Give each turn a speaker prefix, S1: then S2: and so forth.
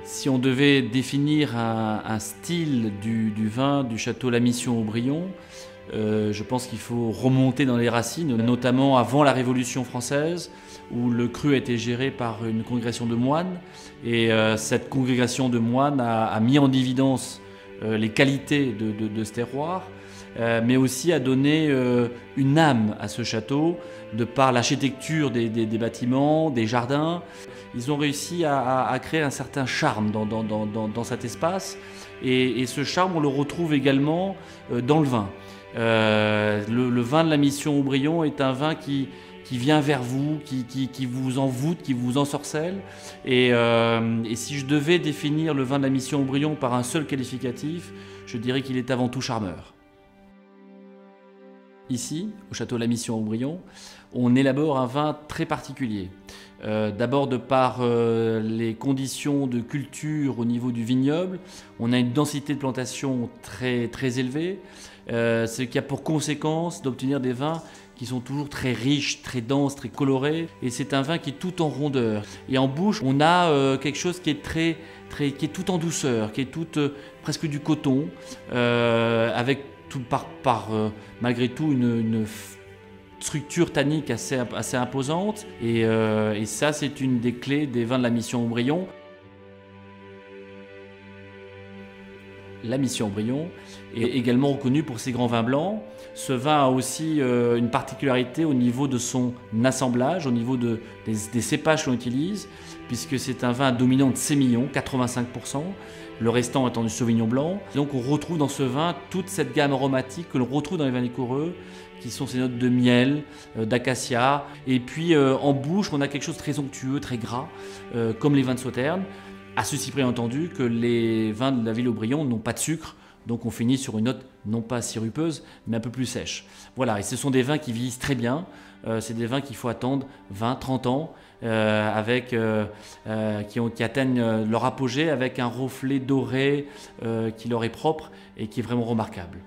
S1: Si on devait définir un style du vin du château La Mission-Aubryon, je pense qu'il faut remonter dans les racines, notamment avant la Révolution française, où le cru a été géré par une congrégation de moines. Et cette congrégation de moines a mis en évidence les qualités de ce terroir, mais aussi a donné une âme à ce château, de par l'architecture des bâtiments, des jardins. Ils ont réussi à créer un certain charme dans cet espace, et ce charme, on le retrouve également dans le vin. Le vin de La Mission-Aubryon est un vin qui vient vers vous, qui vous envoûte, qui vous ensorcelle. Et si je devais définir le vin de La Mission-Aubryon par un seul qualificatif, je dirais qu'il est avant tout charmeur. Ici, au château La Mission-Aubryon, on élabore un vin très particulier. D'abord de par les conditions de culture au niveau du vignoble, on a une densité de plantation très élevée, ce qui a pour conséquence d'obtenir des vins qui sont toujours très riches, très denses, très colorés. Et c'est un vin qui est tout en rondeur. Et en bouche, on a quelque chose qui est tout en douceur, qui est presque du coton, avec malgré tout une structure tannique assez imposante. Et ça, c'est une des clés des vins de La Mission-Aubryon. La Mission-Aubryon est également reconnue pour ses grands vins blancs. Ce vin a aussi une particularité au niveau de son assemblage, au niveau des cépages qu'on utilise, puisque c'est un vin dominant de sémillon, 85%, le restant étant du sauvignon blanc. Donc on retrouve dans ce vin toute cette gamme aromatique que l'on retrouve dans les vins liquoreux, qui sont ces notes de miel, d'acacia. Et puis en bouche, on a quelque chose de très onctueux, très gras, comme les vins de Sauternes. À ceci près entendu que les vins de la ville Aubryon n'ont pas de sucre, donc on finit sur une note non pas sirupeuse, mais un peu plus sèche. Voilà, et ce sont des vins qui vieillissent très bien. C'est des vins qu'il faut attendre 20-30 ans, qui atteignent leur apogée avec un reflet doré qui leur est propre et qui est vraiment remarquable.